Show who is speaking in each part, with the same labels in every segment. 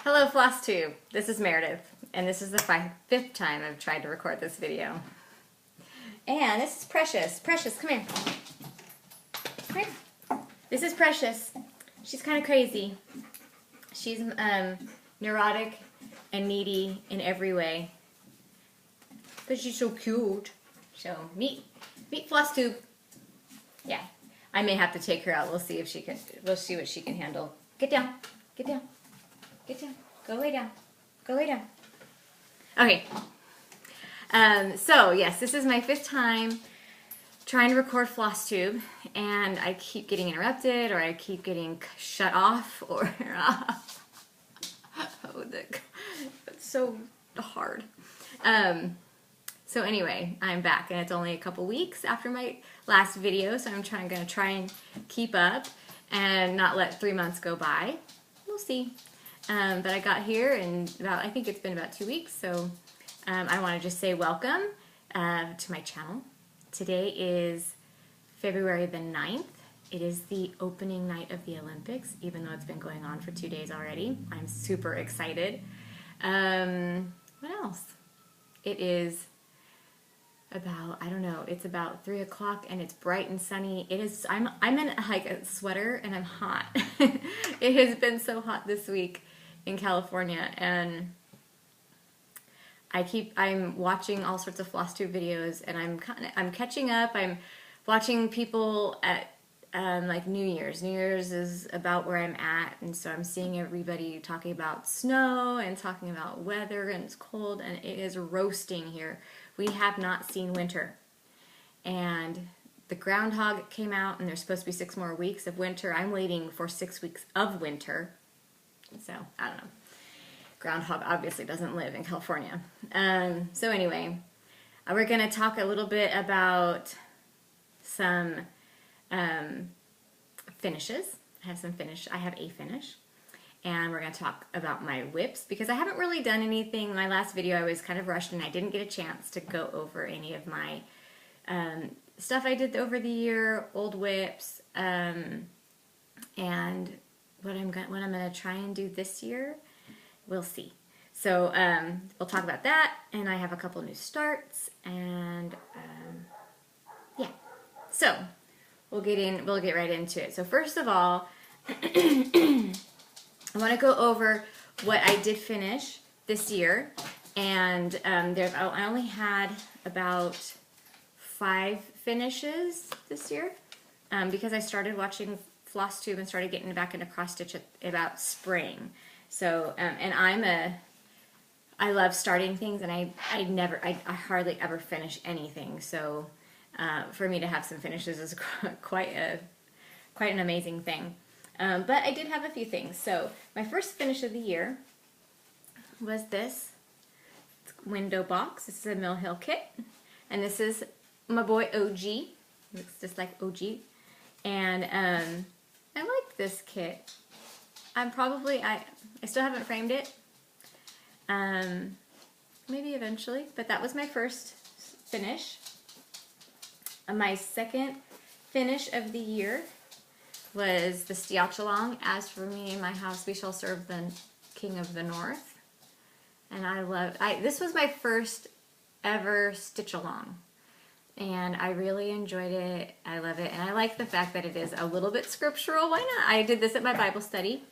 Speaker 1: Hello Floss Tube, this is Meredith, and this is the fifth time I've tried to record this video. And this is Precious. Precious, come here. Come here. This is Precious. She's kind of crazy. She's neurotic and needy in every way. But she's so cute. So meet Floss Tube. Yeah, I may have to take her out. We'll see if she can. We'll see what she can handle. Get down. Get down. Get down. Go lay down. Go lay down. Okay. So yes, this is my fifth time trying to record Floss Tube, and I keep getting interrupted, or I keep getting shut off, or oh, that's so hard. So anyway, I'm back, and it's only a couple weeks after my last video, so I'm gonna try and keep up and not let 3 months go by. We'll see. But I got here in I think it's been about 2 weeks, so I want to just say welcome to my channel. Today is February the 9th. It is the opening night of the Olympics, even though it's been going on for 2 days already. I'm super excited. What else? It is about, I don't know, it's about 3 o'clock and it's bright and sunny. It is, I'm in like a sweater and I'm hot. It has been so hot this week in California, and I'm watching all sorts of Floss Tube videos, and I'm catching up. I'm watching people at like New Year's. New Year's is about where I'm at, and so I'm seeing everybody talking about snow and talking about weather, and it's cold, and it is roasting here. We have not seen winter, and the groundhog came out, and there's supposed to be 6 more weeks of winter. I'm waiting for 6 weeks of winter. So, I don't know. Groundhog obviously doesn't live in California. So anyway, we're going to talk a little bit about some finishes. I have a finish. And we're going to talk about my whips, because I haven't really done anything. My last video I was kind of rushed, and I didn't get a chance to go over any of my stuff I did over the year, old whips, and what I'm gonna try and do this year, we'll see. So we'll talk about that, and I have a couple new starts, and yeah. So we'll get right into it. So first of all, I want to go over what I did finish this year, and I only had about 5 finishes this year, because I started watching Floss Tube and started getting back into cross stitch about spring. So and I love starting things, and I hardly ever finish anything. So for me to have some finishes is quite an amazing thing. But I did have a few things. So my first finish of the year was this window box. This is a Mill Hill kit, and this is my boy OG. Looks just like OG, and I like this kit. I still haven't framed it. Maybe eventually, but that was my first finish. My second finish of the year was the Stiachalong. As for me and my house, we shall serve the King of the North. And this was my first ever stitch along. And I really enjoyed it. I love it. And I like the fact that it is a little bit scriptural. Why not? I did this at my Bible study.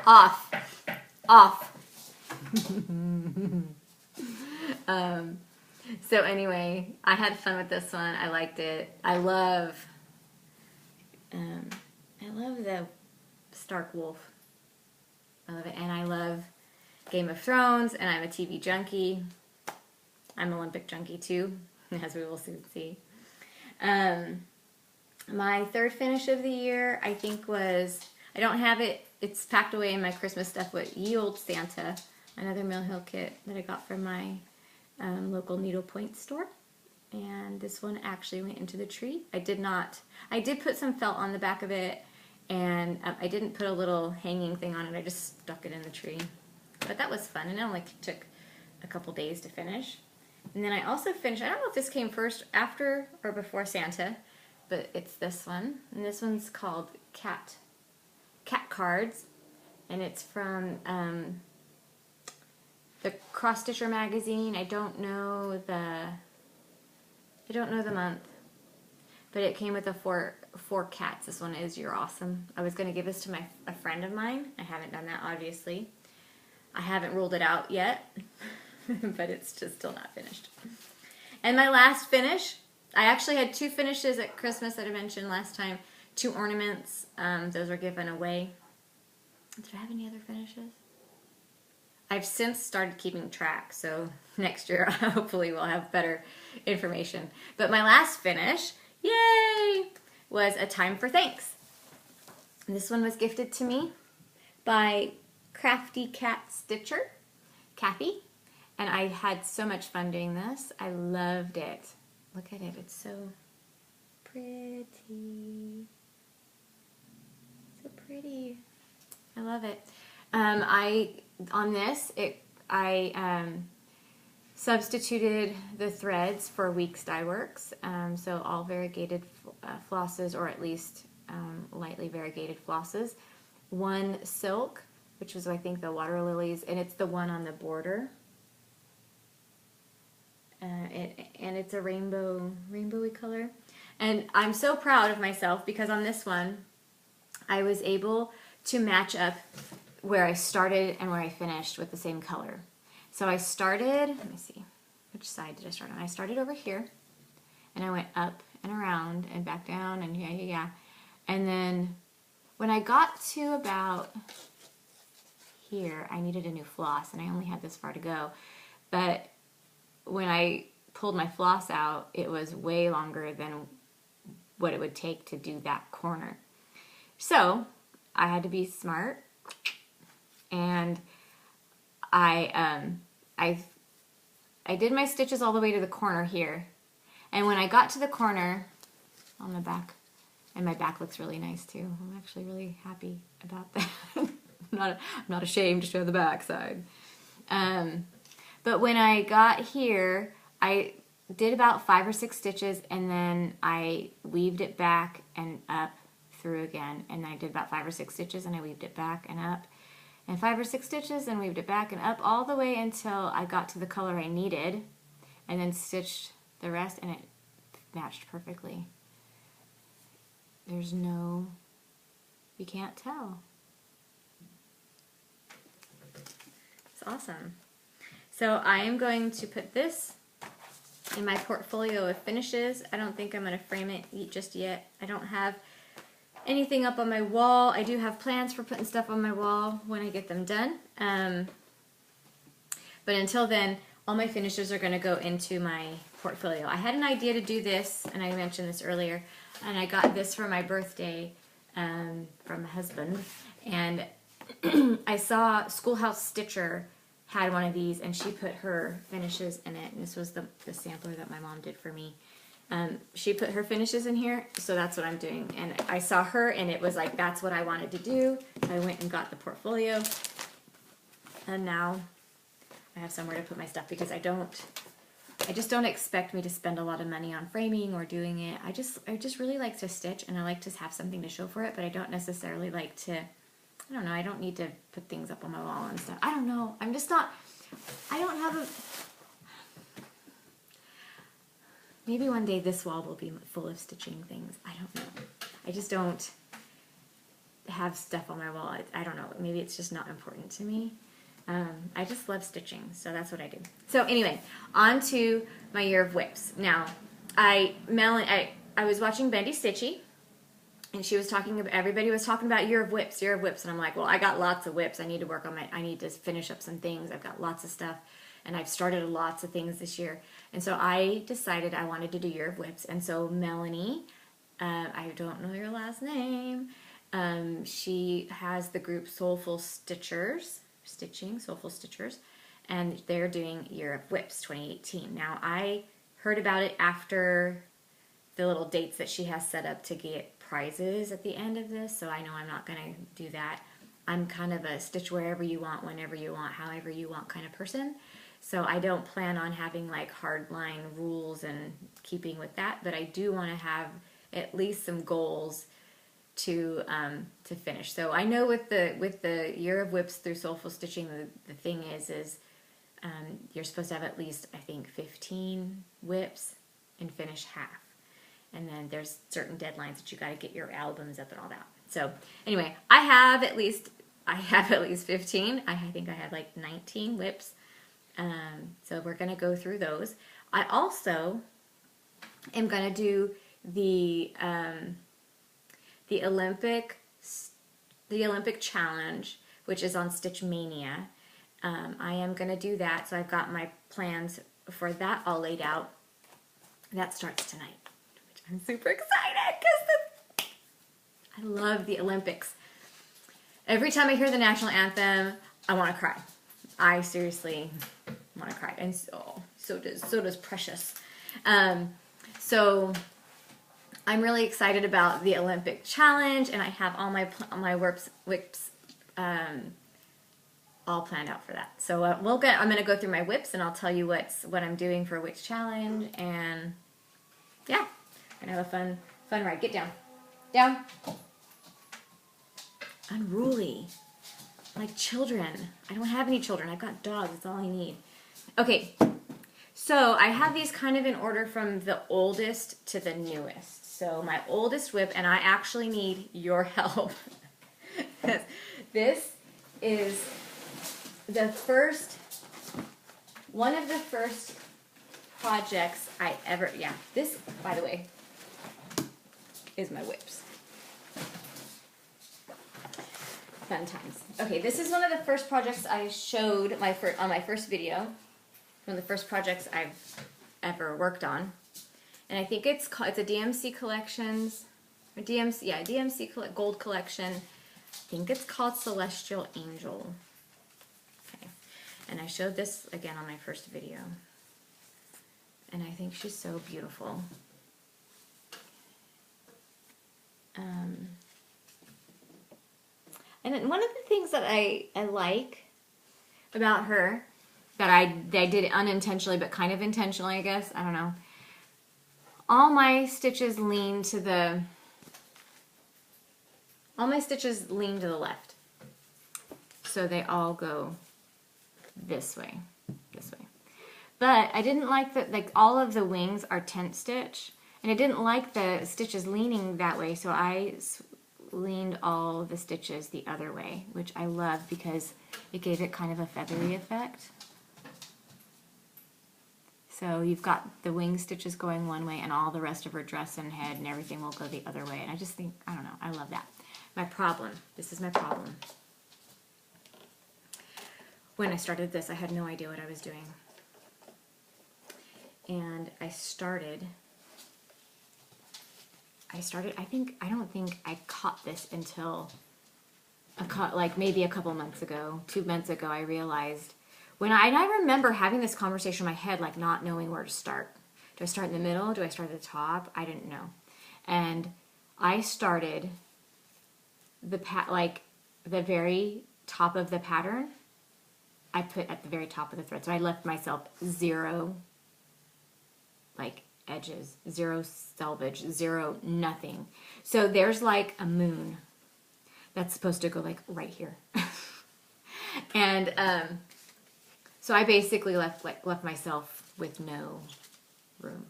Speaker 1: Off. So anyway, I had fun with this one. I liked it. I love the Stark Wolf. I love it. And I love Game of Thrones, and I'm a TV junkie. I'm an Olympic junkie too, as we will soon see. My third finish of the year, I think, was, I don't have it, it's packed away in my Christmas stuff, but Ye Olde Santa, another Mill Hill kit that I got from my local needlepoint store. And this one actually went into the tree. I did put some felt on the back of it, and I didn't put a little hanging thing on it. I just stuck it in the tree. But that was fun, and it only took a couple days to finish. And then I also finished, I don't know if this came first, after or before Santa, but it's this one. And this one's called Cat Cards. And it's from the Cross Stitcher magazine. I don't know the month, but it came with the four cats. This one is You're Awesome. I was going to give this to a friend of mine. I haven't done that, obviously. I haven't ruled it out yet, but it's just still not finished. And my last finish, I actually had 2 finishes at Christmas that I mentioned last time. 2 ornaments. Those were given away. Did I have any other finishes? I've since started keeping track, so next year hopefully we'll have better information. But my last finish, yay, was A Time for Thanks. And this one was gifted to me by Crafty Cat Stitcher, Kathy. And I had so much fun doing this. I loved it. Look at it, it's so pretty. So pretty. I love it. I substituted the threads for Weeks Dye Works, so all variegated flosses, or at least lightly variegated flosses. 1 silk, which was I think the water lilies, and it's the one on the border. And it's a rainbowy color. And I'm so proud of myself because on this one, I was able to match up where I started and where I finished with the same color. So I started, let me see, which side did I start on? I started over here, and I went up and around and back down, and yeah. And then when I got to about here, I needed a new floss, and I only had this far to go. But when I pulled my floss out, it was way longer than what it would take to do that corner. So I had to be smart, and I did my stitches all the way to the corner here, and when I got to the corner on the back, and my back looks really nice too. I'm actually really happy about that. I'm not ashamed to show the back side. But when I got here, I did about 5 or 6 stitches, and then I weaved it back and up through again, and I did about 5 or 6 stitches, and I weaved it back and up, and 5 or 6 stitches, and weaved it back and up all the way until I got to the color I needed, and then stitched the rest, and it matched perfectly. There's no, you can't tell. It's awesome. So I am going to put this in my portfolio of finishes. I don't think I'm going to frame it just yet. I don't have anything up on my wall. I do have plans for putting stuff on my wall when I get them done. But until then, all my finishes are going to go into my portfolio. I had an idea to do this, and I mentioned this earlier, and I got this for my birthday from my husband. And I saw Schoolhouse Stitcher had one of these, and she put her finishes in it, and this was the sampler that my mom did for me. She put her finishes in here, so that's what I'm doing. And I saw her, and it was like, that's what I wanted to do. I went and got the portfolio, and now I have somewhere to put my stuff, because I just don't expect me to spend a lot of money on framing or doing it. I just really like to stitch, and I like to have something to show for it, but I don't necessarily like to, I don't know, I don't need to put things up on my wall and stuff. I don't know. I'm just not, I don't have a, maybe one day this wall will be full of stitching things. I don't know. I just don't have stuff on my wall. I don't know. Maybe it's just not important to me. I just love stitching, so that's what I do. So anyway, on to my Year of Whips. Now, I was watching Bendy Stitchy, and she was talking about, everybody was talking about Year of Whips, and I'm like, well, I got lots of whips. I need to work on I need to finish up some things. I've got lots of stuff, and I've started lots of things this year. And so I decided I wanted to do Year of Whips. And so Melanie, I don't know your last name, she has the group Soulful Stitchers, Soulful Stitchers, and they're doing Year of Whips 2018. Now, I heard about it after the little dates that she has set up to get prizes at the end of this, so I know I'm not going to do that. I'm kind of a stitch wherever you want, whenever you want, however you want kind of person, so I don't plan on having like hard line rules and keeping with that, but I do want to have at least some goals to finish. So I know with the Year of Whips through Soulful Stitching, the thing is you're supposed to have at least, I think, 15 whips and finish half. And then there's certain deadlines that you got to get your albums up and all that. So anyway, I have at least 15. I think I have like 19 whips. So we're going to go through those. I also am going to do the Olympic challenge, which is on Stitch Mania. I am going to do that, so I've got my plans for that all laid out. That starts tonight, which I'm super excited because I love the Olympics. Every time I hear the national anthem, I want to cry. I seriously want to cry, and so does Precious. So I'm really excited about the Olympic challenge, and I have all my whips all planned out for that. So I'm going to go through my whips, and I'll tell you what I'm doing for which challenge, and yeah, I'm gonna have a fun ride. Get down, down. Unruly, like children. I don't have any children. I've got dogs. That's all I need. Okay, so I have these kind of in order from the oldest to the newest. So my oldest whip, and I actually need your help. This is one of the first projects I ever, this, by the way, is my whips. Fun times. Okay, this is one of the first projects I showed on my first video. One of the first projects I've ever worked on. And I think it's a DMC Collections, or DMC Gold Collection. I think it's called Celestial Angel. Okay. And I showed this again on my first video. And I think she's so beautiful. And one of the things that I like about her, that I did unintentionally, but kind of intentionally, I guess, I don't know. All my stitches lean to the left. So they all go this way. But I didn't like that, like all of the wings are tent stitch, and I didn't like the stitches leaning that way, so I leaned all the stitches the other way, which I love because it gave it kind of a feathery effect. So you've got the wing stitches going one way, and all the rest of her dress and head and everything will go the other way, and I just think, I don't know, I love that. This is my problem. When I started this, I had no idea what I was doing. And I don't think I caught this until like maybe a couple months ago, 2 months ago. I realized and I remember having this conversation in my head, like not knowing where to start. Do I start in the middle? Do I start at the top? I didn't know. And I started the very top of the pattern. I put at the very top of the thread. So I left myself 0 like edges, 0 selvage, 0 nothing. So there's like a moon that's supposed to go like right here. And so I basically left myself with no room.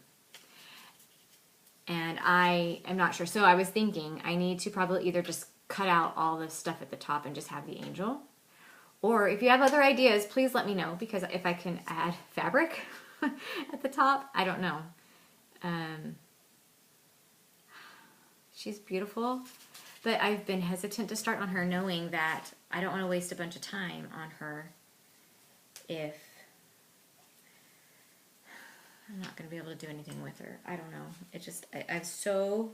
Speaker 1: And I am not sure. So I was thinking I need to probably either just cut out all the stuff at the top and just have the angel. Or if you have other ideas, please let me know, because if I can add fabric at the top, I don't know. She's beautiful, but I've been hesitant to start on her, knowing that I don't want to waste a bunch of time on her if I'm not going to be able to do anything with her. I don't know. It just, I was so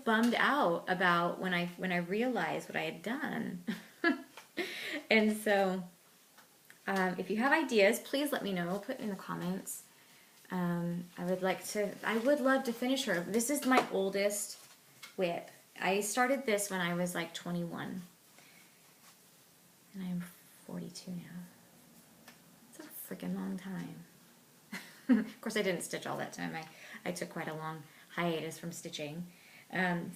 Speaker 1: bummed out about when I realized what I had done. And so, if you have ideas, please let me know. Put in the comments. I would love to finish her. This is my oldest whip. I started this when I was like 21. And I'm 42 now. It's a freaking long time. Of course, I didn't stitch all that time. I took quite a long hiatus from stitching.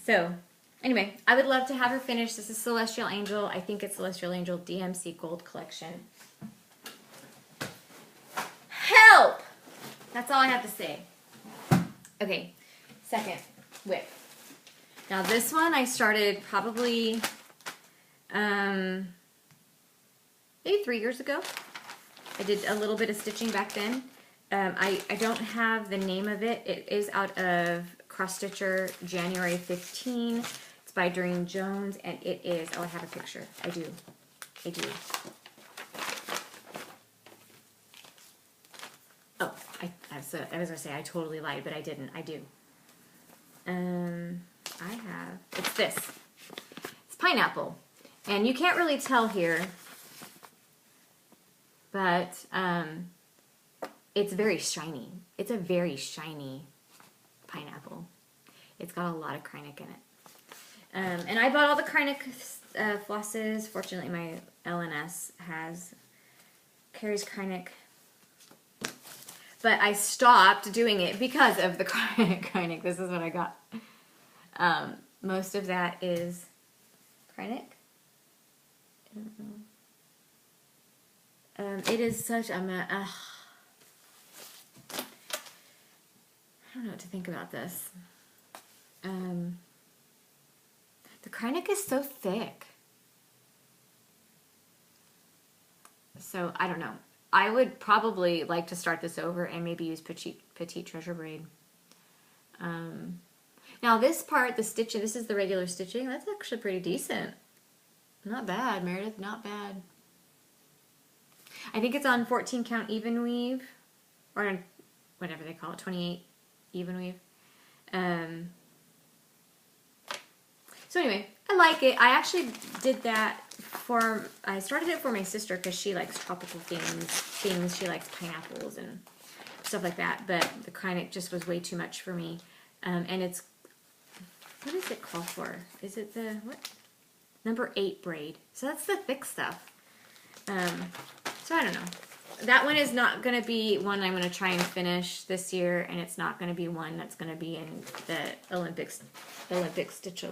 Speaker 1: So anyway, I would love to have her finish. This is Celestial Angel. I think it's Celestial Angel DMC Gold Collection. Help! That's all I have to say. Okay, second whip. Now this one I started probably maybe 3 years ago. I did a little bit of stitching back then. I don't have the name of it. It is out of Cross Stitcher January 15. It's by Doreen Jones, and it is, oh, I have a picture. I do. Oh, I was going to say I totally lied, but I didn't. I do. I have, it's this. It's pineapple. And you can't really tell here, but it's very shiny. It's a very shiny pineapple. It's got a lot of Kreinik in it. And I bought all the Kreinik flosses. Fortunately, my LNS carries Kreinik. But I stopped doing it because of the Kreinik. This is what I got. Most of that is Kreinik. I don't know. It is such a I don't know what to think about this. The Kreinik is so thick. So, I don't know. I would probably like to start this over and maybe use Petite Treasure Braid. Now this part, the stitching, this is the regular stitching. That's actually pretty decent. Not bad, Meredith, not bad. I think it's on 14 count even weave, or whatever they call it, 28 even weave. So anyway, I like it. I actually did that I started it for my sister because she likes tropical things. She likes pineapples and stuff like that, but the Kreinik just was way too much for me. And it's, what is it called for? Is it the, what? Number 8 braid. So that's the thick stuff. So I don't know. That one is not going to be one I'm going to try and finish this year, and it's not going to be one that's going to be in the Olympic Stitch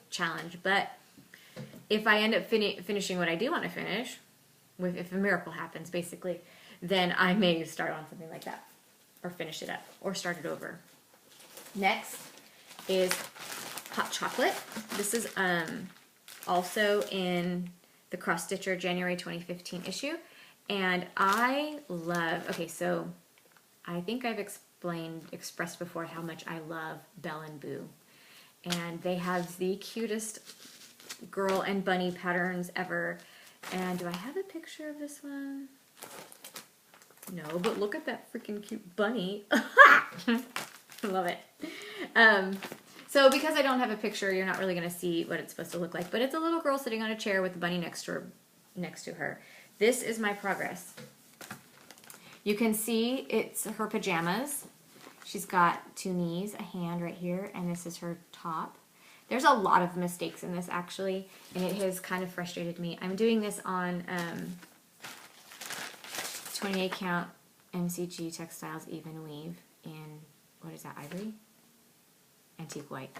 Speaker 1: Challenge. But if I end up finishing what I do want to finish, if a miracle happens, basically, then I may start on something like that, or finish it up, or start it over. Next is Hot Chocolate. This is also in the Cross Stitcher January 2015 issue. And I love, okay, so I think I've expressed before how much I love Belle and Boo. And they have the cutest girl and bunny patterns ever. And do I have a picture of this one? No, but look at that freaking cute bunny. I love it. So because I don't have a picture, you're not really going to see what it's supposed to look like. But it's a little girl sitting on a chair with a bunny next to her. This is my progress. You can see it's her pajamas. She's got 2 knees, a hand right here, and this is her top. There's a lot of mistakes in this actually, and it has kind of frustrated me. I'm doing this on 28 count MCG Textiles Even Weave in, what is that, ivory? Antique white.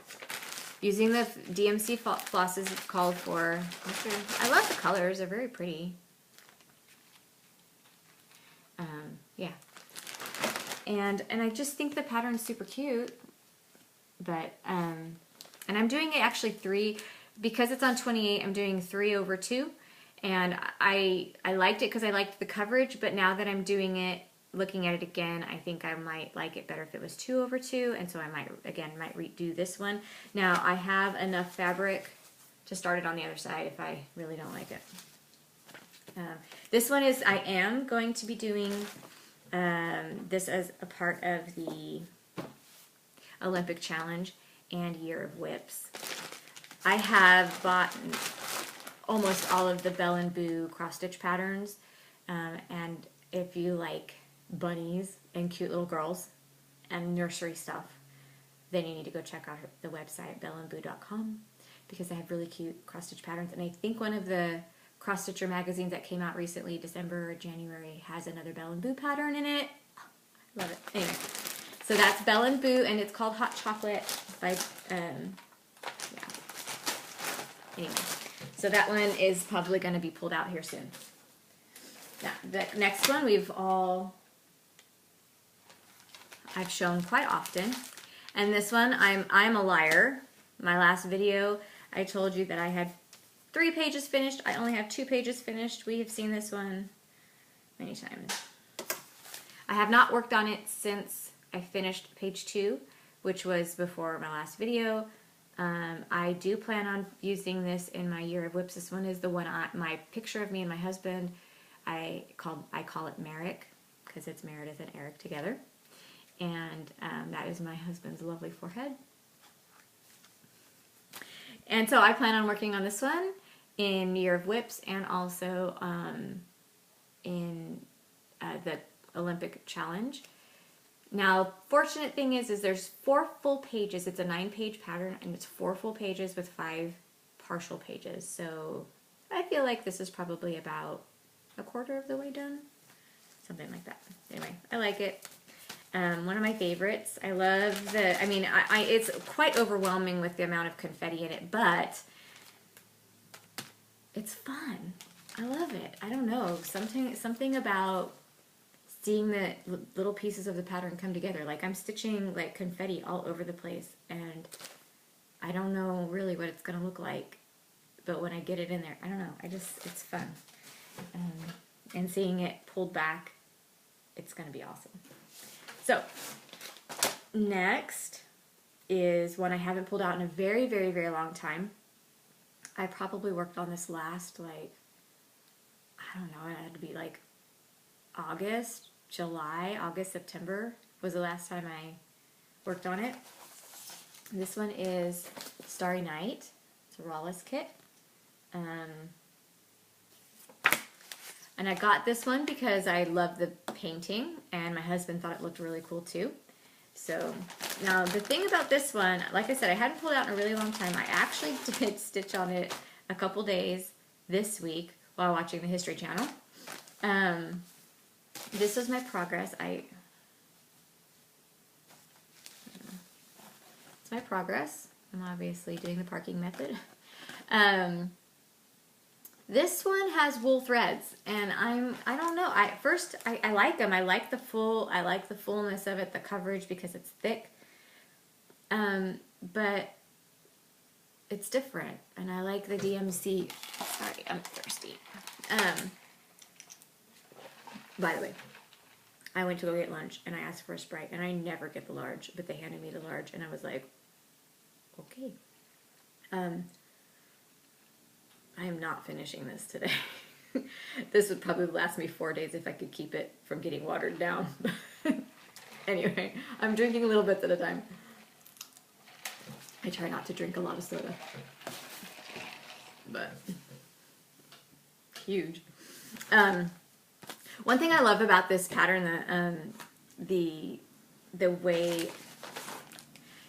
Speaker 1: Using the DMC flosses it's called for. I love the colors, they're very pretty. Yeah. And I just think the pattern's super cute. But, and I'm doing it actually 3, because it's on 28, I'm doing 3/2. And I liked it because I liked the coverage, but now that I'm doing it, looking at it again, I think I might like it better if it was 2/2, and so I might redo this one. Now, I have enough fabric to start it on the other side if I really don't like it. This one is, I am going to be doing this as a part of the Olympic Challenge and Year of Whips. I have bought almost all of the Belle and Boo cross-stitch patterns, and if you like bunnies and cute little girls and nursery stuff, then you need to go check out the website, belleandboo.com, because they have really cute cross-stitch patterns. And I think one of the cross-stitcher magazines that came out recently, December or January, has another Belle and Boo pattern in it. I love it. Anyway, So that's Belle and Boo, and it's called Hot Chocolate by, yeah. Anyway, so that one is probably going to be pulled out here soon. Now, the next one I've shown quite often. And this one, I'm a liar. My last video, I told you that I had 3 pages finished. I only have 2 pages finished. We have seen this one many times. I have not worked on it since I finished page 2, which was before my last video. I do plan on using this in my Year of Whips. This one is the one, my picture of me and my husband. I call it Merrick because it's Meredith and Eric together. And that is my husband's lovely forehead. And so I plan on working on this one in Year of Whips and also in the Olympic Challenge. Now, fortunate thing is there's 4 full pages. It's a 9-page pattern, and it's 4 full pages with 5 partial pages. So I feel like this is probably about a quarter of the way done. Something like that. Anyway, I like it. One of my favorites. I love it's quite overwhelming with the amount of confetti in it, but it's fun. I love it. I don't know. Something about seeing the little pieces of the pattern come together. Like I'm stitching like confetti all over the place, and I don't know really what it's going to look like, but when I get it in there, I don't know. It's fun. And seeing it pulled back, it's going to be awesome. So, next is one I haven't pulled out in a very, very, very long time. I probably worked on this last, like, I don't know, it had to be like August, September was the last time I worked on it. This one is Starry Night. It's a Rawless kit. And I got this one because I love the painting, and my husband thought it looked really cool too. So, now the thing about this one, like I said, I hadn't pulled out in a really long time. I actually did stitch on it a couple days this week while watching the History Channel. This was my progress. It's my progress. I'm obviously doing the parking method. This one has wool threads, and I don't know. I like them. I like the fullness of it, the coverage, because it's thick. But it's different, and I like the DMC. Sorry, I'm thirsty. By the way, I went to go get lunch, and I asked for a Sprite, and I never get the large, but they handed me the large, and I was like, okay. I am not finishing this today. This would probably last me 4 days if I could keep it from getting watered down. Anyway, I'm drinking little bits at a time. I try not to drink a lot of soda. But, huge. One thing I love about this pattern, the way,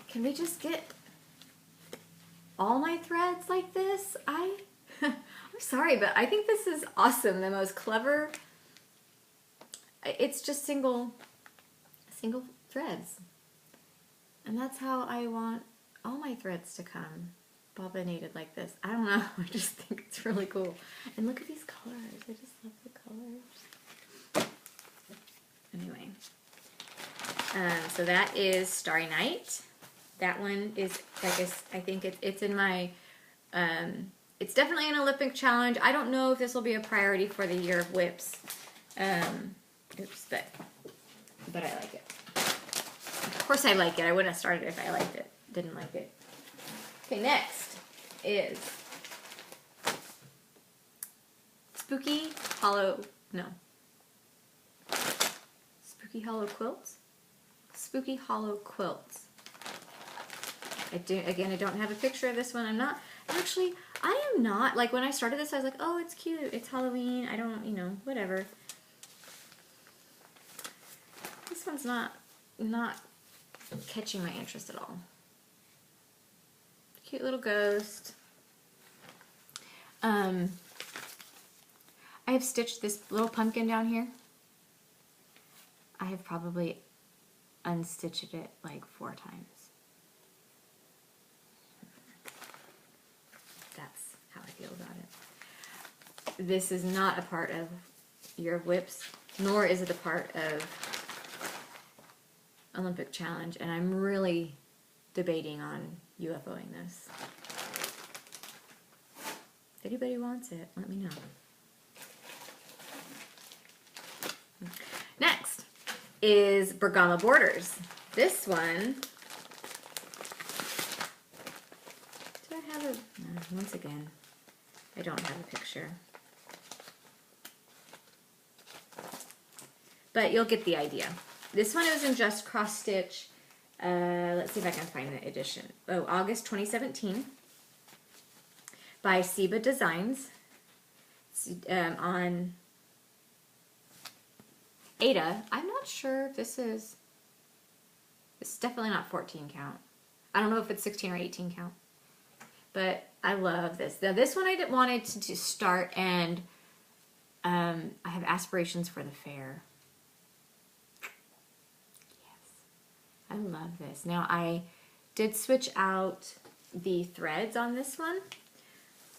Speaker 1: can we just get all my threads like this? I'm sorry, but I think this is awesome. The most clever. It's just single threads. And that's how I want all my threads to come. Bobbinated like this. I don't know. I just think it's really cool. And look at these colors. I just love the colors. Anyway. So that is Starry Night. That one is, I think it's in my, it's definitely an Olympic challenge. I don't know if this will be a priority for the Year of Whips. Oops, but I like it. Of course I like it. I wouldn't have started if I liked it. Didn't like it. Okay, next is Spooky Hollow Quilts. Spooky Hollow Quilts. I don't have a picture of this one. I am not, like when I started this I was like, oh, it's cute, it's Halloween, I don't, whatever. This one's not catching my interest at all. Cute little ghost. I have stitched this little pumpkin down here. I have probably unstitched it like 4 times. That's how I feel about it. This is not a part of Year of Whips, nor is it a part of Olympic Challenge, and I'm really debating on UFOing this. If anybody wants it, let me know. Next is Bergamo Borders. This one, do I have a, no, once again, I don't have a picture. But you'll get the idea. This one was in Just Cross Stitch. Let's see if I can find the edition. Oh, August 2017 by Seba Designs. It's, on Ada. I'm not sure if this is, it's definitely not 14 count. I don't know if it's 16 or 18 count. But I love this. Now this one I wanted to start, and I have aspirations for the fair. I love this. Now I did switch out the threads on this one.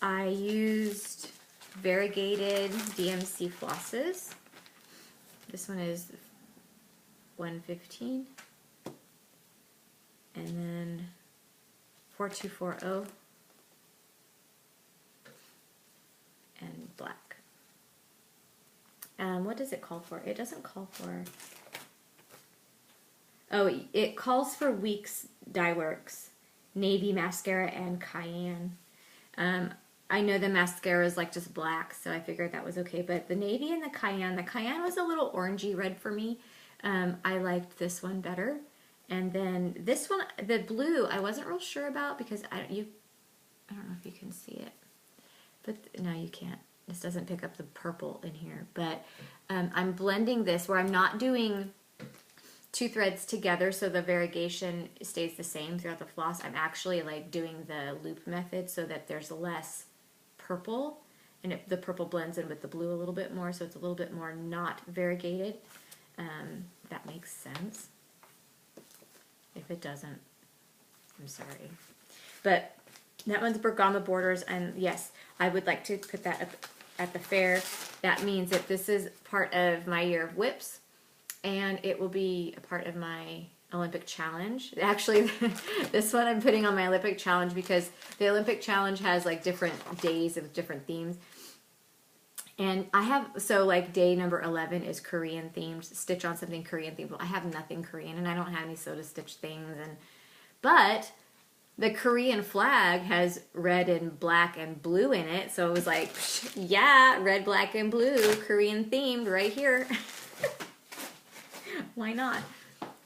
Speaker 1: I used variegated DMC flosses. This one is 115. And then 4240. And black. What does it call for? It doesn't call for... Oh, it calls for Weeks Dye Works, Navy Mascara, and Cayenne. I know the mascara is like just black, so I figured that was okay. But the Navy and the Cayenne was a little orangey red for me. I liked this one better. And then this one, the blue, I wasn't real sure about because I don't know if you can see it. But no, you can't. This doesn't pick up the purple in here. But I'm blending this where I'm not doing 2 threads together so the variegation stays the same throughout the floss. I'm actually like doing the loop method so that there's less purple, and the purple blends in with the blue a little bit more, so it's a little bit more not variegated. That makes sense. If it doesn't, I'm sorry. But that one's Bergamo Borders, and yes, I would like to put that up at the fair. That means that this is part of my Year of Whips, and it will be a part of my Olympic Challenge. Actually, this one I'm putting on my Olympic Challenge because the Olympic Challenge has like different days of different themes. And I have, so like day number 11 is Korean themed, stitch on something Korean themed. Well, I have nothing Korean, and I don't have any Soda Stitch things. But the Korean flag has red and black and blue in it. So it was like, yeah, red, black, and blue, Korean themed right here. Why not?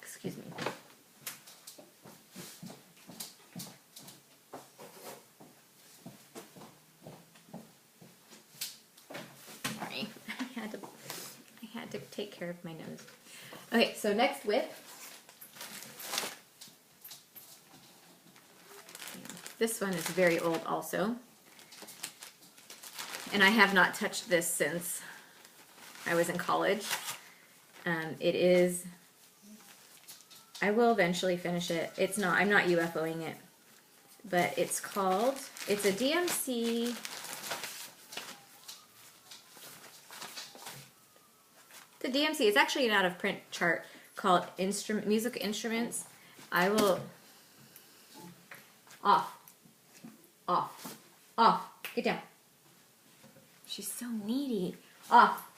Speaker 1: Excuse me. Sorry, I had to take care of my nose. Okay, so next whip. This one is very old also. And I have not touched this since I was in college. It is, I will eventually finish it. It's not, I'm not UFOing it, but it's called, it's a DMC, the DMC, it's actually an out of print chart called Music Instruments. I will, off, get down. She's so needy. Off.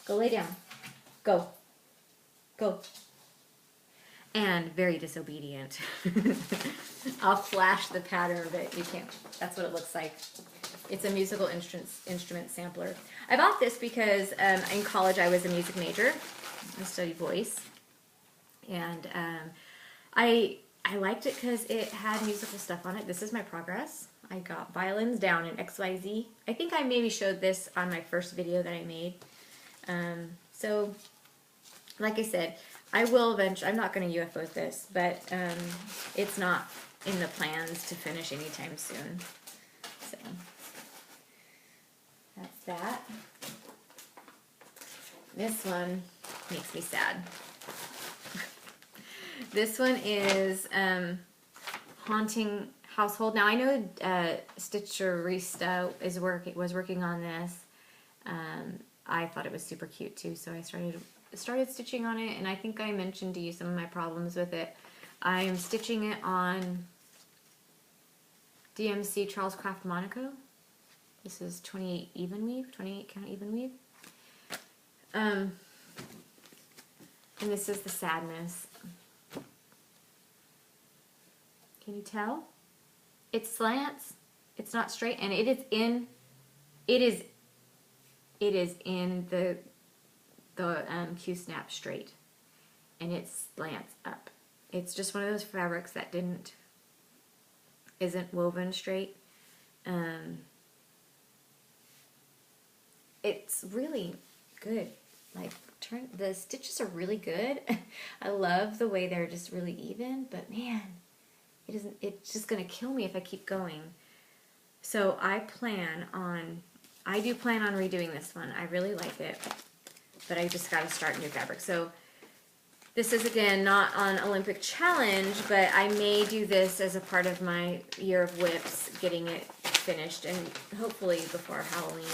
Speaker 1: Go lay down. Go. And very disobedient. I'll flash the pattern of it. You can't. That's what it looks like. It's a musical instrument sampler. I bought this because in college I was a music major. I studied voice. And I liked it because it had musical stuff on it. This is my progress. I got violins down in XYZ. I think I maybe showed this on my first video that I made. So, like I said, I will eventually, I'm not going to UFO this, but it's not in the plans to finish anytime soon. So, that's that. This one makes me sad. This one is Haunting Household. Now I know Stitcherista was working on this. I thought it was super cute too, so I started stitching on it, and I think I mentioned to you some of my problems with it. I'm stitching it on DMC Charles Craft Monaco. This is 28 even weave, 28 count even weave. And this is the Sadness. Can you tell? It slants. It's not straight, and it is in the Q-snap straight, and it slants up. It's just one of those fabrics that isn't woven straight. It's really good. Like, the stitches are really good. I love the way they're just really even, but man, it's just gonna kill me if I keep going. So I do plan on redoing this one. I really like it, but I just gotta start new fabric. So this is, again, not on Olympic Challenge, but I may do this as a part of my year of whips, getting it finished, and hopefully before Halloween.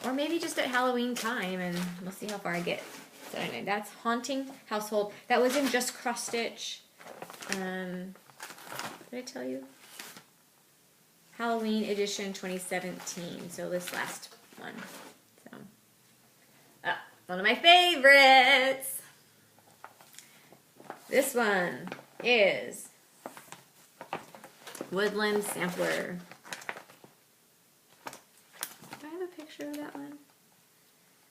Speaker 1: Or maybe just at Halloween time, and we'll see how far I get. So anyway, that's Haunting Household. That was in Just Cross Stitch. Did I tell you? Halloween edition 2017. So this last one. So, one of my favorites. This one is Woodland Sampler. Do I have a picture of that one?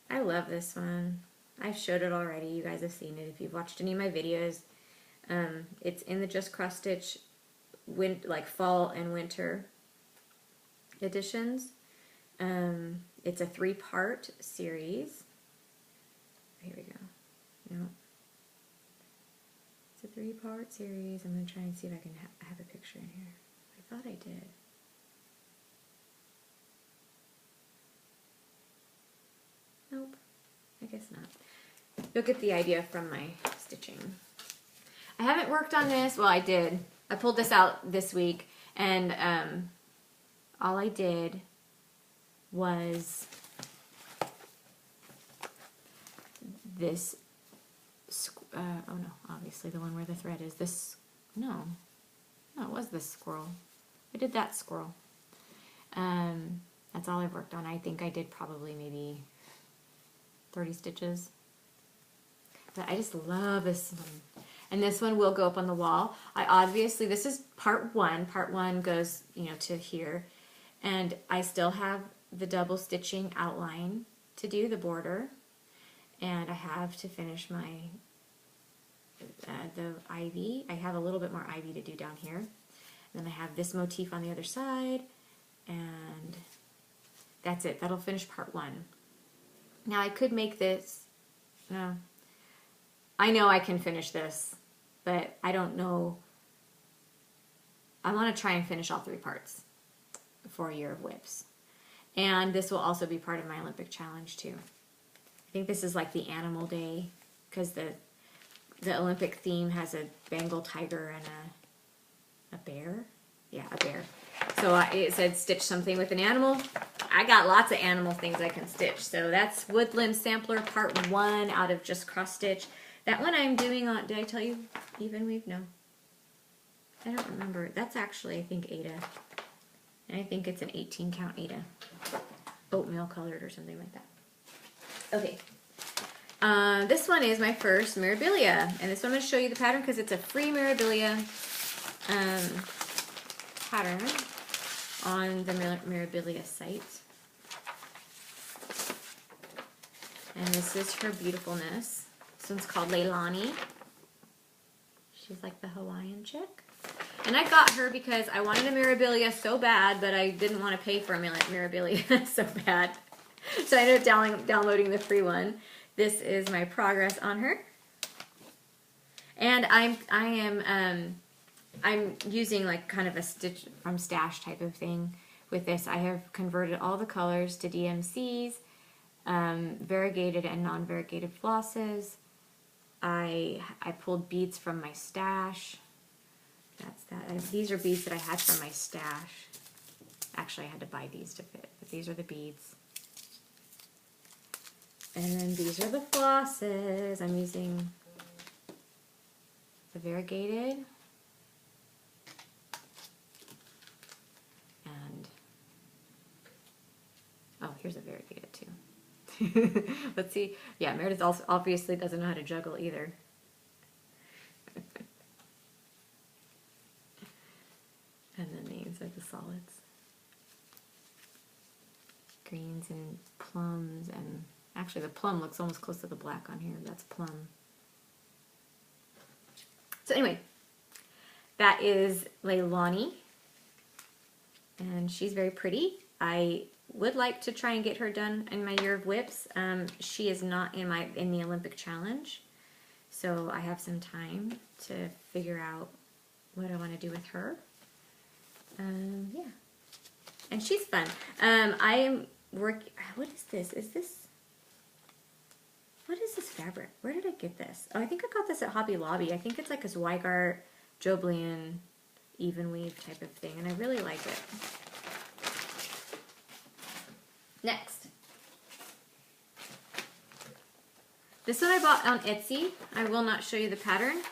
Speaker 1: I love this one. I've showed it already. You guys have seen it if you've watched any of my videos. It's in the Just Cross Stitch like fall and winter editions. It's a 3-part series. Here we go. No. It's a 3-part series. I'm going to try and see if I can have a picture in here. I thought I did. Nope. I guess not. You'll get the idea from my stitching. I haven't worked on this. Well, I did. I pulled this out this week, and all I did was this, oh no, obviously the one where the thread is. This, no, it was this squirrel. I did that squirrel. That's all I've worked on. I think I did probably maybe 30 stitches. But I just love this one. And this one will go up on the wall. This is part one. Part one goes, to here. And I still have the double stitching outline to do, the border. And I have to finish my, the ivy. I have a little bit more ivy to do down here. And then I have this motif on the other side. And that's it. That'll finish part one. Now I could make this, no. I know I can finish this, but I don't know. I want to try and finish all 3 parts for a year of whips. And this will also be part of my Olympic challenge too. I think this is like the animal day, because the Olympic theme has a Bengal tiger and a bear. Yeah, a bear. So it said stitch something with an animal. I got lots of animal things I can stitch. So that's Woodland Sampler part 1 out of Just Cross Stitch. That one I'm doing on, did I tell you even weave? No. I don't remember. That's actually, I think, Ada. And I think it's an 18 count Ada. Oatmeal colored or something like that. Okay. This one is my first Mirabilia. And this one I'm going to show you the pattern because it's a free Mirabilia pattern on the Mirabilia site. And this is her beautifulness. This one's called Leilani. She's like the Hawaiian chick. And I got her because I wanted a Mirabilia so bad, but I didn't want to pay for a Mirabilia so bad. So I ended up downloading the free one. This is my progress on her. And I'm using like kind of a stitch from stash type of thing with this. I have converted all the colors to DMCs, variegated and non-variegated flosses. I pulled beads from my stash. That's that. These are beads that I had from my stash. Actually, I had to buy these to fit, but these are the beads. And then these are the flosses. I'm using the variegated. And, oh, here's a variegated too. Let's see. Yeah, Meredith also obviously doesn't know how to juggle either. And then these are the solids. Greens and plums, and actually the plum looks almost close to the black on here. That's plum. So anyway, that is Leilani, and she's very pretty. I would like to try and get her done in my year of whips. She is not in the Olympic challenge, so I have some time to figure out what I want to do with her. Yeah, and she's fun. I am working. What is this? What is this fabric? Where did I get this? Oh, I think I got this at Hobby Lobby. I think it's like a Zweigart Jobelin even weave type of thing, and I really like it. Next, this one I bought on Etsy. I will not show you the pattern,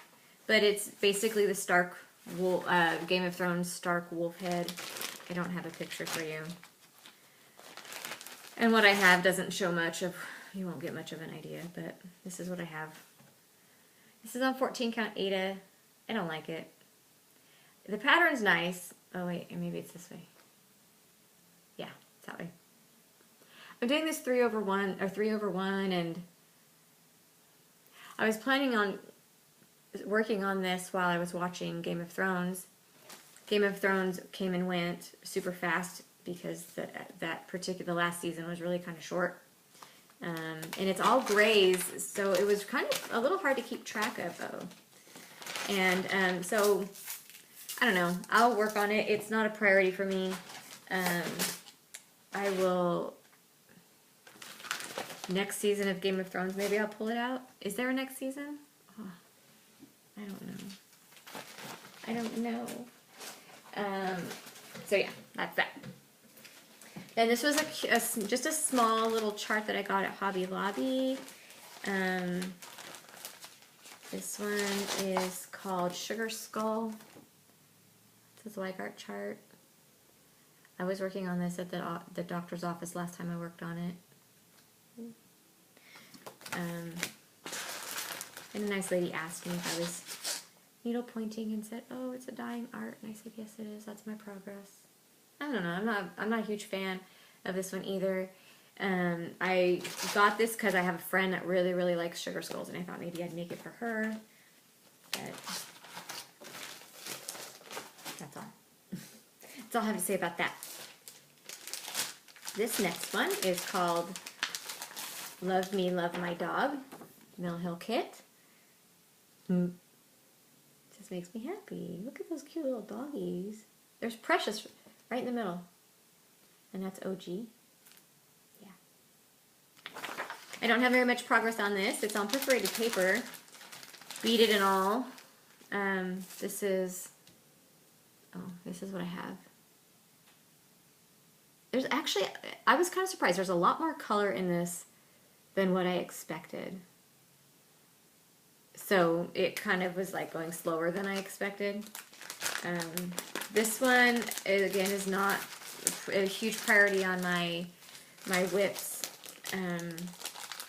Speaker 1: but it's basically the Stark Wolf, Game of Thrones Stark wolf head. I don't have a picture for you. And what I have doesn't show much of, you won't get much of an idea, but this is what I have. This is on 14 count Aida. I don't like it. The pattern's nice. Oh wait, maybe it's this way. Yeah, it's that way. I'm doing this 3/1 or 3/1, and I was planning on working on this while I was watching Game of Thrones. Game of Thrones came and went super fast because the last season was really kind of short. And it's all grays, so it was kind of a little hard to keep track of, though. And so, I don't know. I'll work on it. It's not a priority for me. I will, next season of Game of Thrones, maybe I'll pull it out. Is there a next season? Oh, I don't know. I don't know. So yeah, that's that. Then this was just a small little chart that I got at Hobby Lobby. This one is called Sugar Skull. It's a Zweigart chart. I was working on this at the doctor's office last time I worked on it. And a nice lady asked me if I was needle pointing and said, "Oh, it's a dying art." And I said, "Yes, it is. That's my progress." I don't know. I'm not a huge fan of this one either. I got this because I have a friend that really, really likes sugar skulls, and I thought maybe I'd make it for her. But that's all. That's all I have to say about that. This next one is called Love Me, Love My Dog, Mill Hill Kit. Just makes me happy. Look at those cute little doggies. There's Precious right in the middle. And that's OG. Yeah. I don't have very much progress on this. It's on perforated paper. Beaded and all. This is what I have. There's actually, I was kind of surprised. There's a lot more color in this than what I expected. So it kind of was like going slower than I expected. This one, again, is not a huge priority on my whips.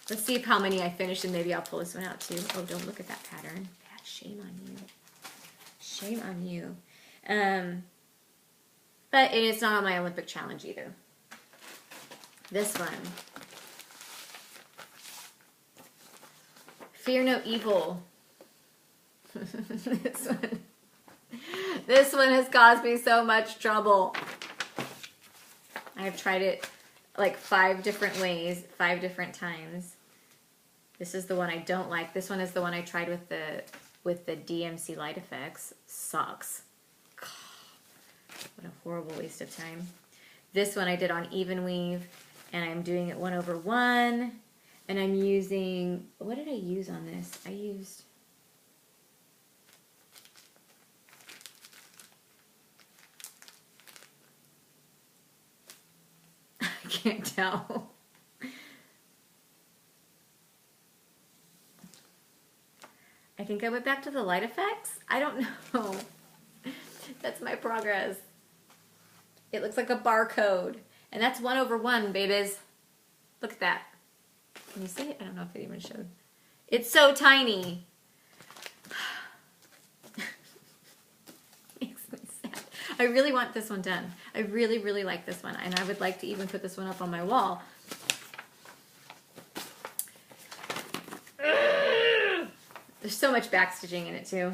Speaker 1: Let's see how many I finish, and maybe I'll pull this one out too. Oh, don't look at that pattern. Yeah, shame on you. Shame on you. But it is not on my Olympic challenge either. This one. Fear No Evil. This one has caused me so much trouble. I have tried it like 5 different ways, 5 different times. This is the one I don't like. This one is the one I tried with the DMC Light Effects. Sucks. What a horrible waste of time. This one I did on even weave, and I'm doing it 1/1. And I'm using, what did I use on this? I used, I can't tell. I think I went back to the light effects. I don't know. That's my progress. It looks like a barcode. And that's 1/1, babies. Look at that. Can you see it? I don't know if it even showed. It's so tiny. Makes me sad. I really want this one done. I really, really like this one. And I would like to even put this one up on my wall. There's so much backstitching in it too.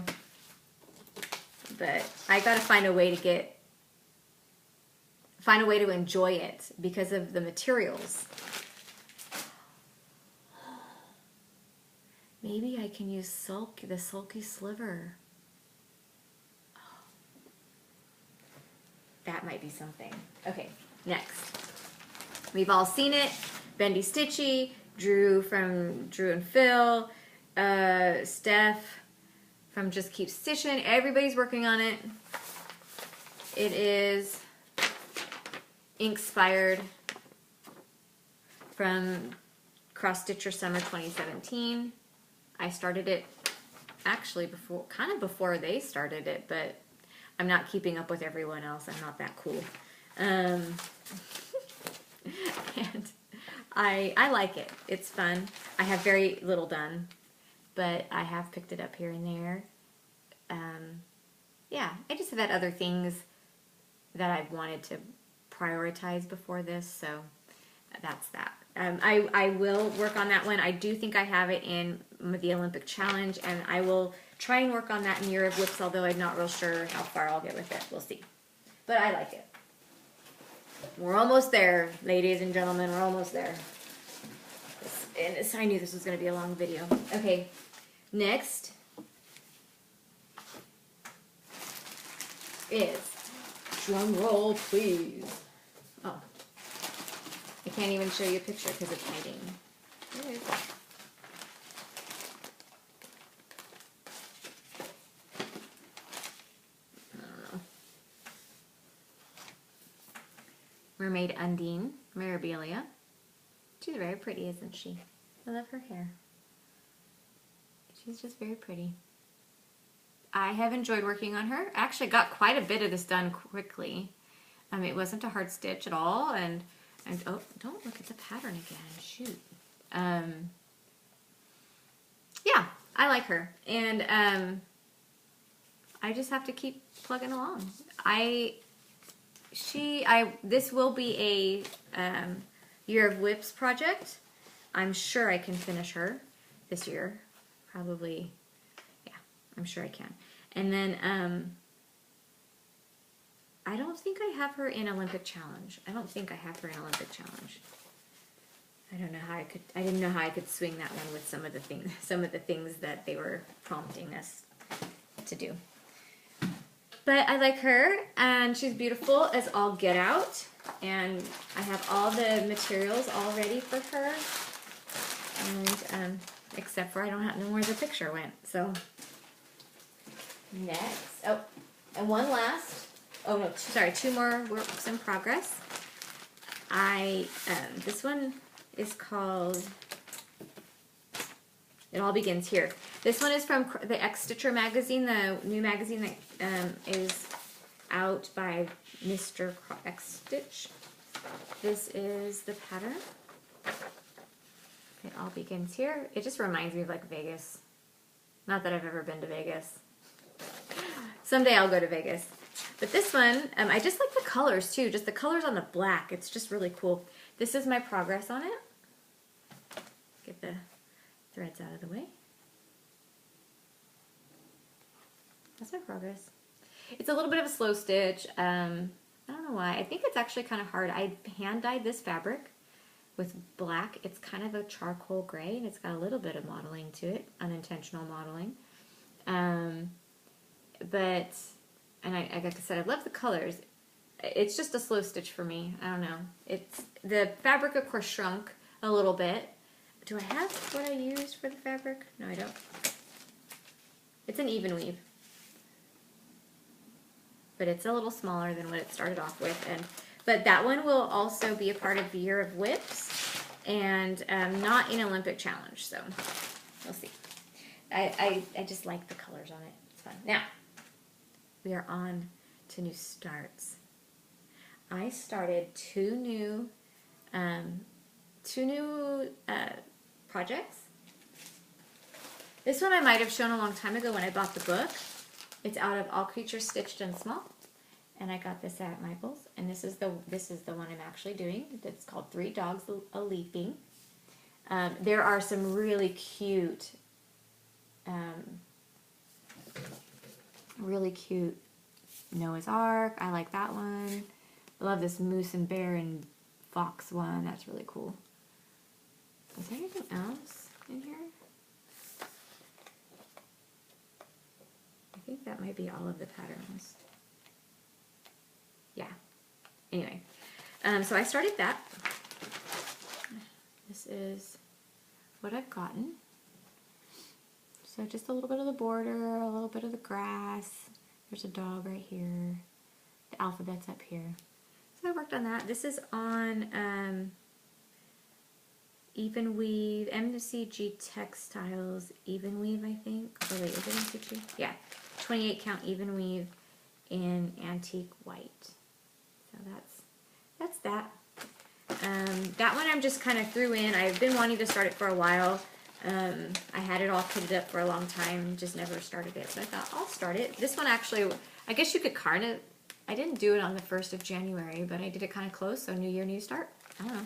Speaker 1: But I gotta find a way to enjoy it because of the materials. Maybe I can use the sulky sliver. That might be something. Okay, next. We've all seen it. Bendy Stitchy, Drew and Phil, Steph from Just Keep Stitching. Everybody's working on it. It is Inspired from Cross Stitcher Summer 2017. I started it actually kind of before they started it, but I'm not keeping up with everyone else. I'm not that cool. And I like it. It's fun. I have very little done, but I have picked it up here and there. Yeah, I just have had other things that I've wanted to prioritize before this, so that's that. I will work on that one. I do think I have it in the Olympic Challenge, and I will try and work on that in Year of Whips, although I'm not real sure how far I'll get with it. We'll see. But I like it. We're almost there, ladies and gentlemen. We're almost there. And I knew this was going to be a long video. Okay, next is, drum roll please. Oh, I can't even show you a picture because it's hiding. There it is. I don't know. Mermaid Undine, Mirabilia. She's very pretty, isn't she? I love her hair. She's just very pretty. I have enjoyed working on her. I actually got quite a bit of this done quickly. It wasn't a hard stitch at all, and oh, don't look at the pattern again. Shoot. Yeah, I like her, and I just have to keep plugging along. This will be a Year of Whips project. I'm sure I can finish her this year. Probably, yeah, I'm sure I can. And then, I don't think I have her in Olympic Challenge. I don't think I have her in Olympic Challenge. I don't know how I could, I didn't know how I could swing that one with some of the things that they were prompting us to do. But I like her, and she's beautiful as all get out. And I have all the materials all ready for her. And, except for I don't know where the picture went, so. Next, oh, and one last, oh no, sorry, two more works in progress. This one is called, It All Begins Here. This one is from the X Stitcher magazine, the new magazine that is out by Mr. X Stitch. This is the pattern. It All Begins Here. It just reminds me of like Vegas. Not that I've ever been to Vegas. Someday I'll go to Vegas. But this one, I just like the colors too. Just the colors on the black. It's just really cool. This is my progress on it. Get the threads out of the way. That's my progress. It's a little bit of a slow stitch. I don't know why. I think it's actually kind of hard. I hand dyed this fabric with black. It's kind of a charcoal gray, and it's got a little bit of modeling to it, unintentional modeling. Like I said, I love the colors. It's just a slow stitch for me. I don't know. The fabric, of course, shrunk a little bit, do I have what I used for the fabric? No, I don't. It's an even weave. But it's a little smaller than what it started off with. But that one will also be a part of the Year of Whips and not an Olympic challenge, so we'll see. I just like the colors on it. It's fun. Now, we are on to new starts. I started two new projects. This one I might have shown a long time ago when I bought the book. It's out of All Creatures Stitched and Small, and I got this at Michael's. And this is the one I'm actually doing. It's called Three Dogs a Leaping. There are some really cute Noah's Ark. I like that one. I love this moose and bear and fox one. That's really cool. Is there anything else in here? I think that might be all of the patterns. Yeah. Anyway, so I started that. This is what I've gotten. So just a little bit of the border, a little bit of the grass. There's a dog right here. The alphabet's up here. So I worked on that. This is on Even Weave, MCG Textiles Even Weave, I think. Oh wait, is it MCG? Yeah, 28 count Even Weave in antique white. So that's that. That one I'm just kind of threw in. I've been wanting to start it for a while. I had it all kitted up for a long time, just never started it. So I thought I'll start it. This one actually, I guess you could kind of, I didn't do it on the 1st of January, but I did it kind of close, so New Year, New Start. I don't know.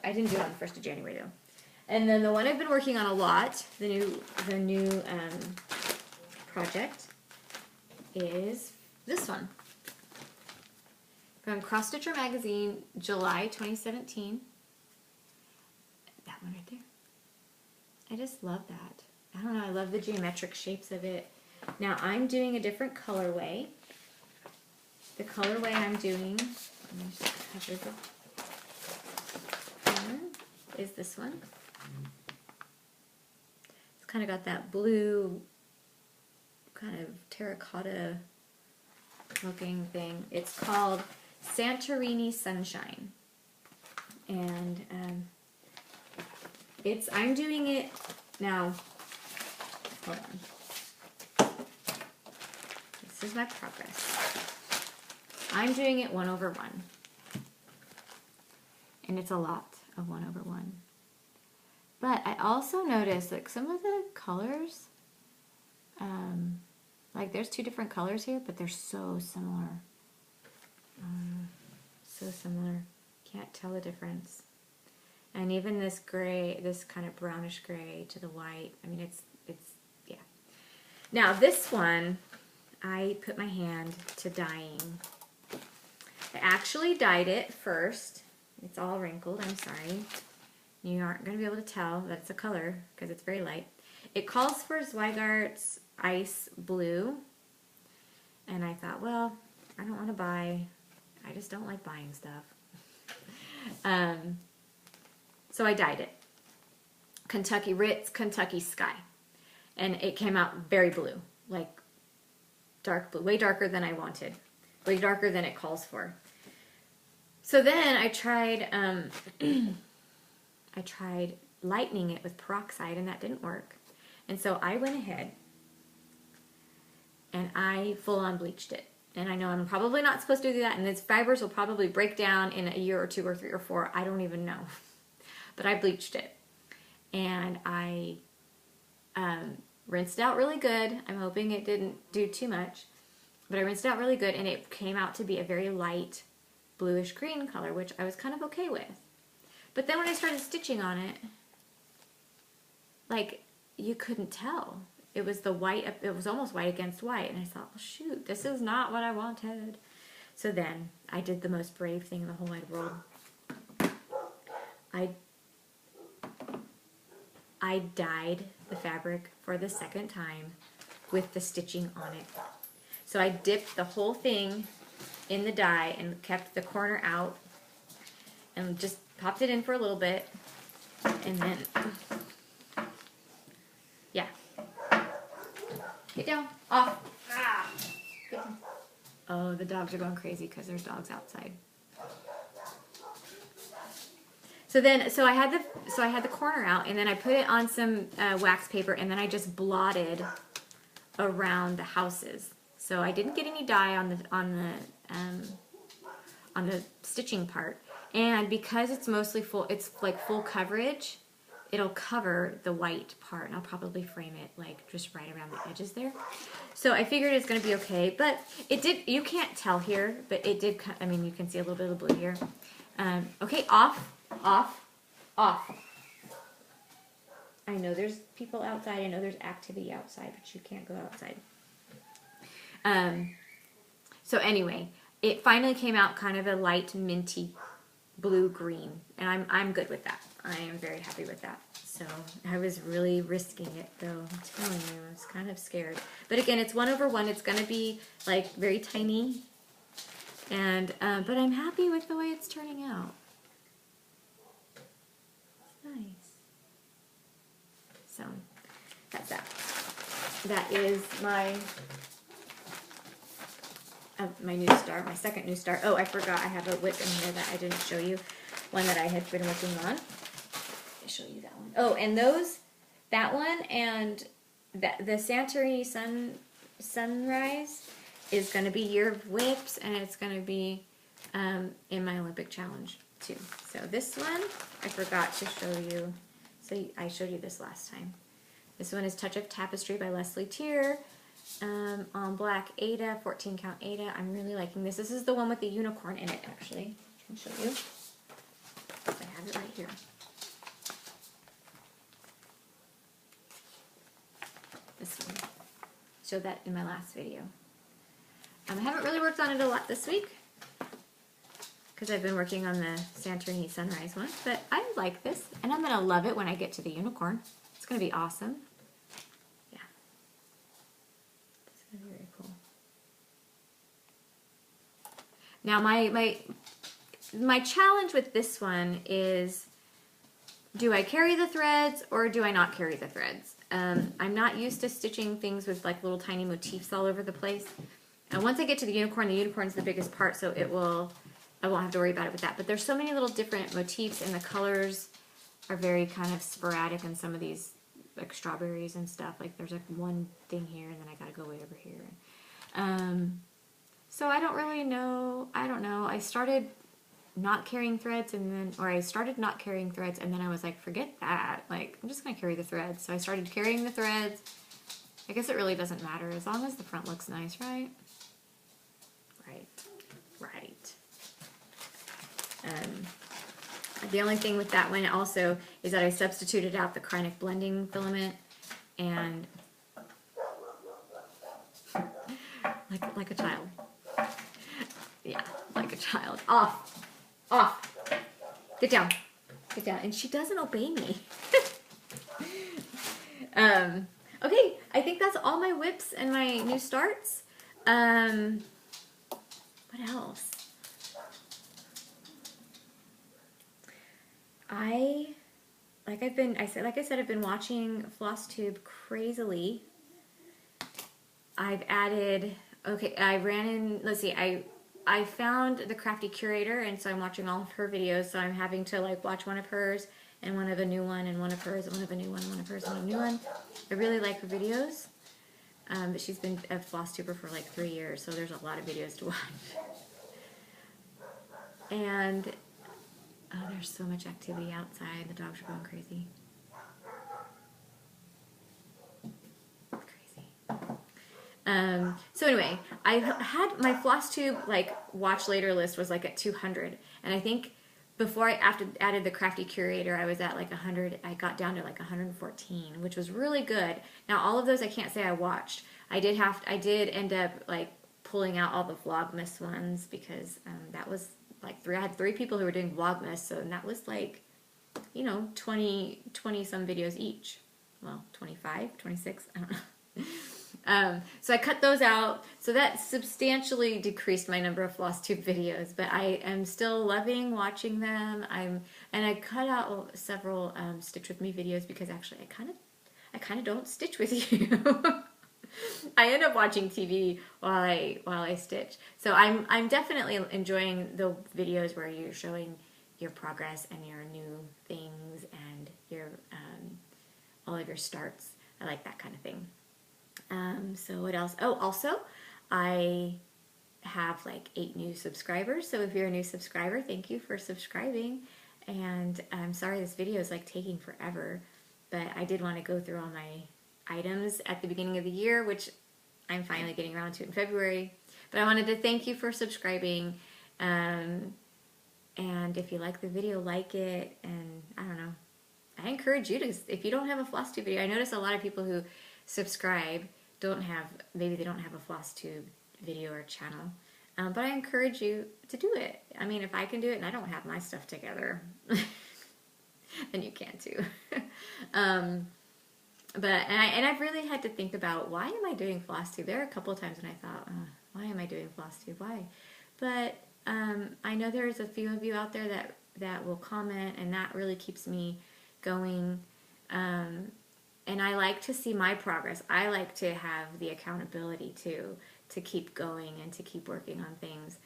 Speaker 1: I didn't do it on the 1st of January though. And then the one I've been working on a lot, the new project, is this one. From Cross Stitcher Magazine, July 2017. That one right there. I just love that. I don't know, I love the geometric shapes of it. Now I'm doing a different colorway. The colorway I'm doing, is this one. It's kind of got that blue, kind of terracotta looking thing. It's called Santorini Sunshine. And I'm doing it now. Hold on. This is my progress. I'm doing it 1/1. And it's a lot of 1/1. But I also noticed like some of the colors, like there's 2 different colors here, but they're so similar. So similar. Can't tell the difference. And even this gray, this kind of brownish gray to the white, I mean, it's yeah. Now this one, I put my hand to dyeing. I actually dyed it first. It's all wrinkled, I'm sorry. You aren't going to be able to tell that it's a color because it's very light. It calls for Zweigart's Ice Blue. And I thought, well, I don't want to buy, I just don't like buying stuff. So I dyed it. Kentucky Ritz, Kentucky Sky. And it came out very blue, like dark blue, way darker than I wanted, way darker than it calls for. So then I tried, I tried lightening it with peroxide, and that didn't work. And so I went ahead and I full-on bleached it. And I know I'm probably not supposed to do that, and these fibers will probably break down in a year or 2 or 3 or 4. I don't even know. But I bleached it. And I rinsed it out really good. I'm hoping it didn't do too much. But I rinsed it out really good, and it came out to be a very light bluish green color, which I was kind of okay with. But then when I started stitching on it, like, you couldn't tell. It was the white, it was almost white against white, and I thought, well, shoot, this is not what I wanted. So then I did the most brave thing in the whole wide world. I dyed the fabric for the 2nd time with the stitching on it. So I dipped the whole thing in the dye and kept the corner out and just popped it in for a little bit. And then, yeah. Get down, off. Ah. Get down. Oh, the dogs are going crazy because there's dogs outside. So I had the corner out, and then I put it on some wax paper, and then I just blotted around the houses. So I didn't get any dye on the stitching part, and because it's mostly full, it's like full coverage, it'll cover the white part, and I'll probably frame it like just right around the edges there. So I figured it's gonna be okay, but it did. You can't tell here, but it did. I mean, you can see a little bit of blue here. Okay, off, off, off. I know there's people outside. I know there's activity outside, but you can't go outside. So anyway, it finally came out kind of a light minty blue-green, and I'm good with that. I am very happy with that. So I was really risking it, though. I'm telling you, I was kind of scared. But again, it's 1/1. It's going to be like very tiny, and but I'm happy with the way it's turning out. It's nice. So that's that. That is my new start, my second new start. Oh, I forgot I have a whip in here that I didn't show you. One that I had been working on. I'll show you that one. Oh, and that one and the Santorini Sunrise is going to be Year of Whips, and it's going to be in my Olympic challenge too. So this one, I forgot to show you. So I showed you this last time. This one is Touch of Tapestry by Leslie Tier. On black Ada, 14 count Ada. I'm really liking this. This is the one with the unicorn in it, actually. I can show you. I have it right here. This one. Showed that in my last video. I haven't really worked on it a lot this week because I've been working on the Santorini Sunrise one, but I like this, and I'm going to love it when I get to the unicorn. It's going to be awesome. Very cool. Now my challenge with this one is, do I carry the threads or do I not carry the threads? I'm not used to stitching things with like little tiny motifs all over the place. And once I get to the unicorn's the biggest part, so I won't have to worry about it with that. But there's so many little different motifs, and the colors are very kind of sporadic in some of these, like strawberries and stuff. Like there's like one thing here, and then I gotta go way over here. So I don't really know. I don't know. I started not carrying threads, and then I was like, forget that. Like, I'm just gonna carry the threads. So I started carrying the threads. I guess it really doesn't matter as long as the front looks nice, right? Right. The only thing with that one also is that I substituted out the Krynic blending filament, and like a child. Yeah, like a child. Off. Get down. And she doesn't obey me. Okay, I think that's all my whips and my new starts. What else? Like I said, I've been watching FlossTube crazily. I've added, I found the Crafty Curator, and so I'm watching all of her videos, so I'm having to like watch one of hers, and one of a new one, and one of hers, and one of a new one, and one of hers, and a new one. I really like her videos, but she's been a FlossTuber for like 3 years, so there's a lot of videos to watch. And oh, there's so much activity outside. The dogs are going crazy. So anyway, I had my FlossTube like watch later list was like at 200, and I think before I added the Crafty Curator, I was at like 100. I got down to like 114, which was really good. Now all of those I can't say I watched. I did end up like pulling out all the Vlogmas ones because that was like I had 3 people who were doing Vlogmas, so that was like, 20 some videos each. Well, 25, 26, I don't know. So I cut those out. So that substantially decreased my number of floss tube videos, but I am still loving watching them. And I cut out several Stitch With Me videos because actually I kind of don't stitch with you. I end up watching TV while I stitch. So I'm definitely enjoying the videos where you're showing your progress and your new things and your all of your starts. I like that kind of thing. So what else? Oh, also, I have like 8 new subscribers. So if you're a new subscriber, thank you for subscribing. And I'm sorry this video is like taking forever, but I did want to go through all my items at the beginning of the year, which I'm finally getting around to in February. But I wanted to thank you for subscribing. And if you like the video, like it. And I don't know, I encourage you to, if you don't have a floss tube video, I notice a lot of people who subscribe maybe they don't have a floss tube video or channel. But I encourage you to do it. I mean, if I can do it and I don't have my stuff together, then you can too. And I've really had to think about, why am I doing floss tube? There are a couple of times when I thought, why am I doing floss tube? Why? But I know there's a few of you out there that will comment, and that really keeps me going. And I like to see my progress. I like to have the accountability to keep going and to keep working on things.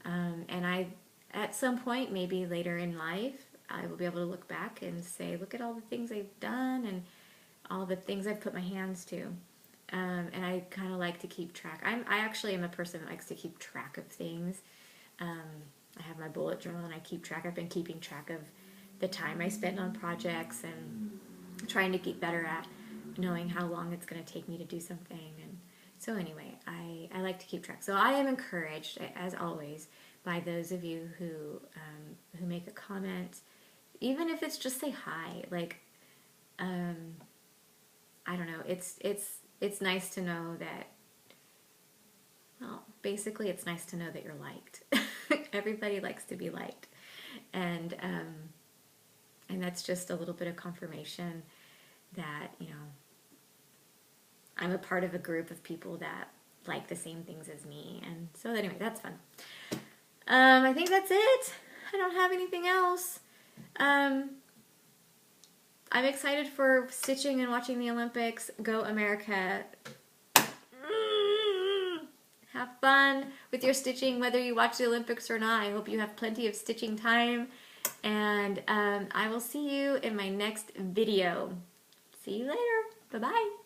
Speaker 1: And at some point, maybe later in life, I will be able to look back and say, look at all the things I've done and all the things I've put my hands to. And I kind of like to keep track. I actually am a person that likes to keep track of things. I have my bullet journal and I keep track. I've been keeping track of the time I spend on projects and trying to get better at knowing how long it's going to take me to do something. And so anyway, I like to keep track. So I am encouraged, as always, by those of you who make a comment, even if it's just say hi. Like, I don't know. It's nice to know that. Well, basically, it's nice to know that you're liked. Everybody likes to be liked, and that's just a little bit of confirmation that, I'm a part of a group of people that like the same things as me. And so anyway, that's fun. I think that's it. I don't have anything else. I'm excited for stitching and watching the Olympics. Go America. Have fun with your stitching, whether you watch the Olympics or not. I hope you have plenty of stitching time. And I will see you in my next video. See you later. Bye-bye.